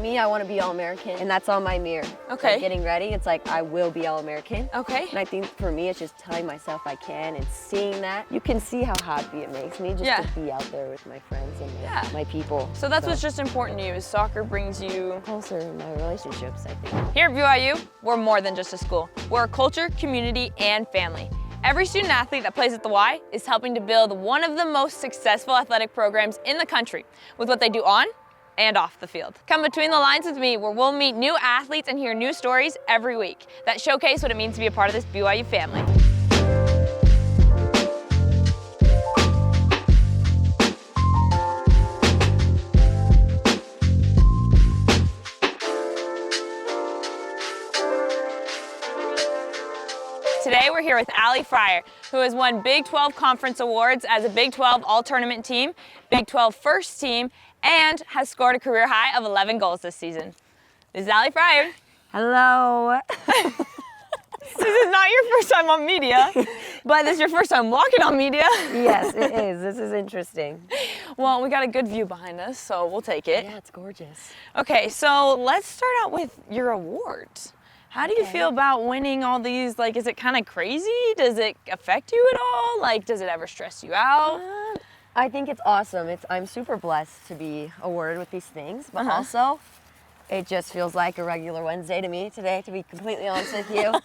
me, I want to be All-American, and that's on my mirror. Okay. Like getting ready, it's like, I will be All-American. Okay. And I think for me, it's just telling myself I can and seeing that. You can see how happy it makes me just to be out there with my friends and my people. So that's what's just important to you, is soccer brings you closer in my relationships, I think. Here at BYU, we're more than just a school. We're a culture, community, and family. Every student athlete that plays at the Y is helping to build one of the most successful athletic programs in the country with what they do on and off the field. Come between the lines with me, where we'll meet new athletes and hear new stories every week that showcase what it means to be a part of this BYU family. Today we're here with Allie Fryer, who has won Big 12 Conference Awards as a Big 12 All-Tournament team, Big 12 First Team, and has scored a career high of 11 goals this season. This is Allie Fryer. Hello. This is not your first time on media, but this is your first time walking on media. Yes, it is. This is interesting. Well, we got a good view behind us, so we'll take it. Yeah, it's gorgeous. Okay, so let's start out with your awards. How do you feel about winning all these? Like, is it kind of crazy? Does it affect you at all? Like, does it ever stress you out? I think it's awesome. I'm super blessed to be awarded with these things, but also it just feels like a regular Wednesday to me today, to be completely honest with you.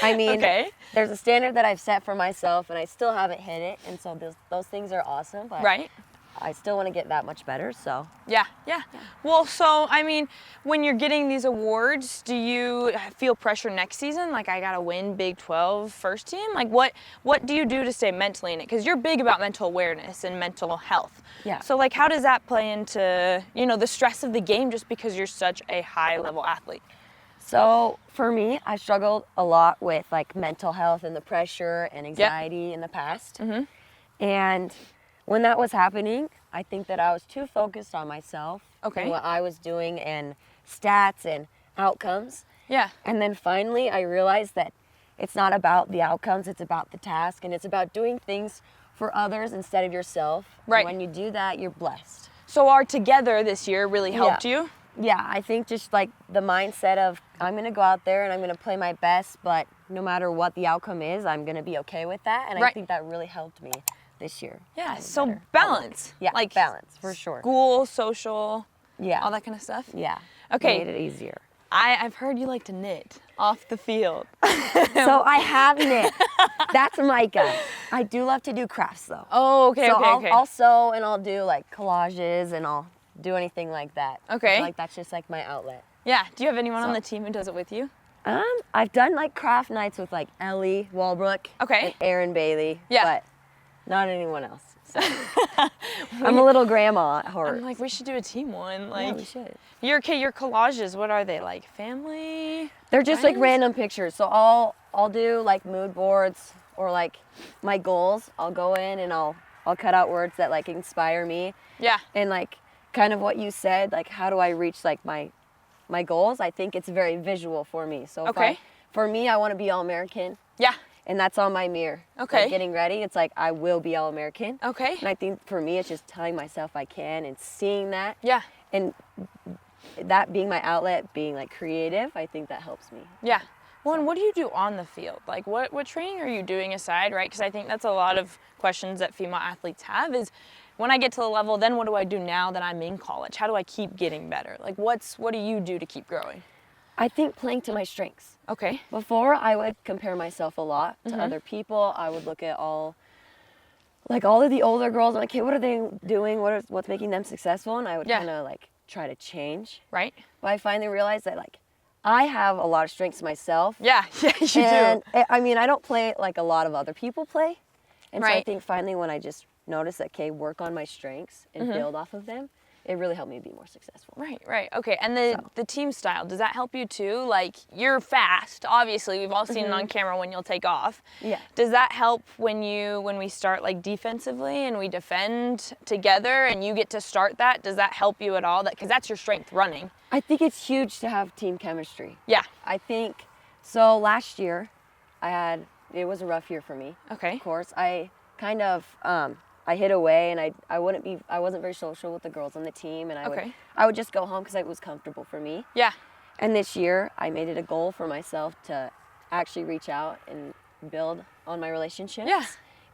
I mean, there's a standard that I've set for myself, and I still haven't hit it, and so those things are awesome, but I still want to get that much better, so. Yeah. Well, so, I mean, when you're getting these awards, do you feel pressure next season? Like, I got to win Big 12 First Team? Like, what do you do to stay mentally in it? Because you're big about mental awareness and mental health. Yeah. So, like, how does that play into, you know, the stress of the game just because you're such a high-level athlete? So, for me, I struggled a lot with, like, mental health and the pressure and anxiety in the past. And when that was happening, I think that I was too focused on myself and what I was doing and stats and outcomes. Yeah. And then finally I realized that it's not about the outcomes, it's about the task, and it's about doing things for others instead of yourself. Right. And when you do that, you're blessed. So our Together this year really helped you? Yeah, I think just like the mindset of I'm going to go out there and I'm going to play my best, but no matter what the outcome is, I'm going to be okay with that. And I think that really helped me this year. Yeah, so balance. Yeah, like balance, for sure. School, social, all that kind of stuff. Yeah. Okay. Made it easier. I've heard you like to knit off the field. So I have knit. That's Micah. I do love to do crafts though. Oh, okay, so okay. I'll sew and I'll do like collages and I'll do anything like that. Okay. I feel like that's just like my outlet. Yeah. Do you have anyone on the team who does it with you? I've done like craft nights with like Ellie Walbrook. Okay. And Aaron Bailey. Yeah. But not anyone else. So. I'm a little grandma at heart. I'm like, we should do a team one. Like, yeah, we should. Your collages, what are they, like family? They're just like random pictures. So I'll do like mood boards or like my goals. I'll go in and I'll cut out words that like inspire me. Yeah. And like kind of what you said, like how do I reach like my goals? I think it's very visual for me. So for me, I want to be All-American. Yeah. And that's on my mirror. Okay. Like getting ready, it's like I will be All-American. Okay. And I think for me, it's just telling myself I can and seeing that. Yeah. And that being my outlet, being like creative, I think that helps me. Yeah. Well, and what do you do on the field? Like, what training are you doing aside, right? Because I think that's a lot of questions that female athletes have is, when I get to the level, then what do I do now that I'm in college? How do I keep getting better? Like, what do you do to keep growing? I think playing to my strengths. Okay. Before, I would compare myself a lot to other people. I would look at all of the older girls. I'm like, okay, what are they doing? What's making them successful? And I would kind of like try to change. Right. But I finally realized that like I have a lot of strengths myself. Yeah, you and do. I mean, I don't play like a lot of other people play. And so I Right. think finally when I just noticed that, okay, work on my strengths and build off of them, it really helped me be more successful. Right. Okay, and the team style, does that help you too? Like, you're fast, obviously. We've all seen it on camera when you'll take off. Yeah. Does that help when we start like defensively and we defend together and you get to start that? Does that help you at all? Because that's your strength, running. I think it's huge to have team chemistry. Yeah. I think, so last year, it was a rough year for me. Okay. Of course, I kind of I hid away, and I wasn't very social with the girls on the team, and I would just go home because it was comfortable for me. Yeah. And this year, I made it a goal for myself to actually reach out and build on my relationships. Yeah.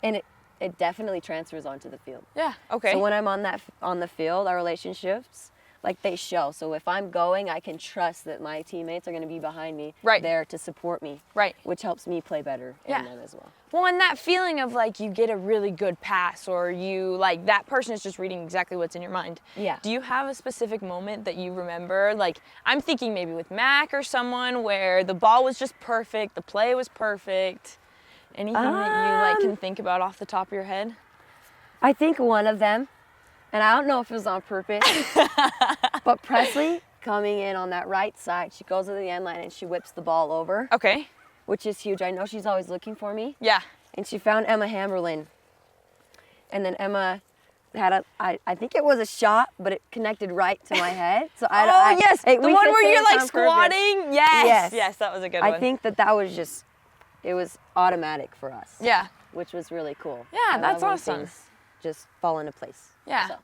And it definitely transfers onto the field. Yeah. Okay. So when I'm on the field, our relationships, like, they show. So if I'm going, I can trust that my teammates are going to be behind me, there to support me, which helps me play better in them as well. Well, and that feeling of like you get a really good pass, or you like that person is just reading exactly what's in your mind. Yeah. Do you have a specific moment that you remember? Like, I'm thinking maybe with Mac or someone where the ball was just perfect, the play was perfect. Anything that you like can think about off the top of your head? I think one of them, and I don't know if it was on purpose, but Presley coming in on that right side, she goes to the end line and she whips the ball over. Okay. Which is huge. I know she's always looking for me. Yeah. And she found Emma Hammerlin. And then Emma had I think it was a shot, but it connected right to my head. So yes, the one where you're like squatting. Yes, that was a good one. I think that was just, it was automatic for us. Yeah. Which was really cool. Yeah, that's awesome. Things just fall into place. Yeah. So.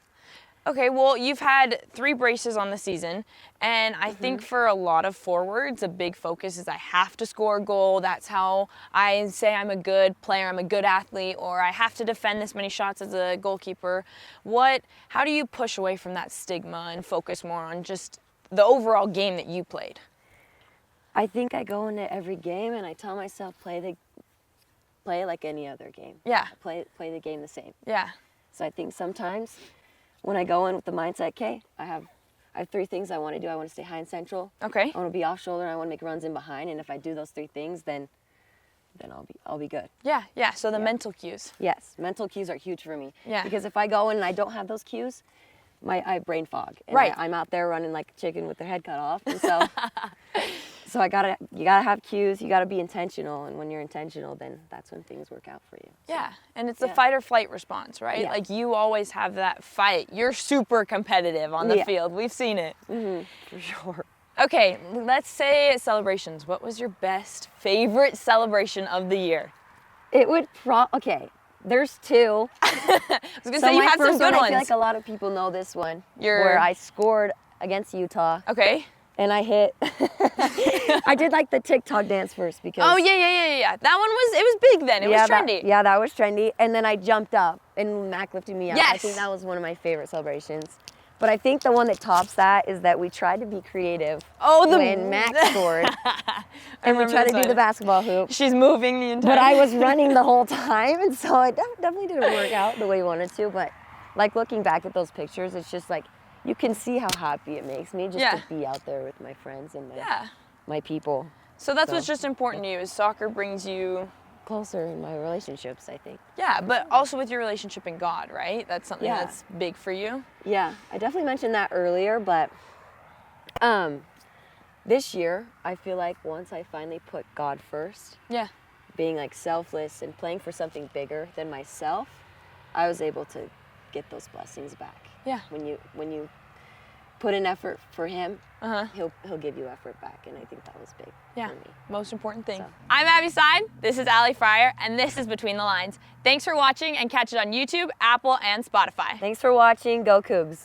Okay, well, you've had 3 braces on the season, and I think for a lot of forwards, a big focus is I have to score a goal. That's how I say I'm a good player, I'm a good athlete, or I have to defend this many shots as a goalkeeper. How do you push away from that stigma and focus more on just the overall game that you played? I think I go into every game and I tell myself, play like any other game. Yeah. Play the game the same. Yeah. So I think sometimes when I go in with the mindset, okay, I have 3 things I want to do. I want to stay high and central. Okay. I want to be off shoulder. I want to make runs in behind. And if I do those 3 things, then I'll be good. Yeah, yeah. So the mental cues. Yes, mental cues are huge for me. Yeah. Because if I go in and I don't have those cues, I have brain fog. And I'm out there running like a chicken with their head cut off. And so so you gotta have cues, you gotta be intentional, and when you're intentional, then that's when things work out for you. So, yeah, and it's the fight or flight response, right? Yeah. Like, you always have that fight. You're super competitive on the field. We've seen it. For sure. Okay, let's say celebrations. What was your favorite celebration of the year? It would okay, there's 2. I was gonna say you had some good ones. ones. I feel like a lot of people know this one, where I scored against Utah. Okay. And I hit. I did like the TikTok dance first because. Oh yeah. That one was big then. It was trendy. That was trendy. And then I jumped up and Mac lifted me up. Yes. I think that was one of my favorite celebrations. But I think the one that tops that is that we tried to be creative. When Mac scored. And we tried to do the basketball hoop. She's moving the entire. But I was running the whole time, and so it definitely didn't work out the way we wanted to. But like, looking back at those pictures, it's just like, you can see how happy it makes me just to be out there with my friends and my people. So that's what's just important to you, is soccer brings you closer in my relationships, I think. Yeah, but also with your relationship in God, right? That's something that's big for you. Yeah, I definitely mentioned that earlier, but this year, I feel like once I finally put God first, being like selfless and playing for something bigger than myself, I was able to get those blessings back. Yeah. When you put an effort for him, he'll give you effort back, and I think that was big for me. Most important thing. So. I'm Abbi Sine, this is Allie Fryer, and this is Between the Lines. Thanks for watching, and catch it on YouTube, Apple, and Spotify. Thanks for watching. Go Cougs.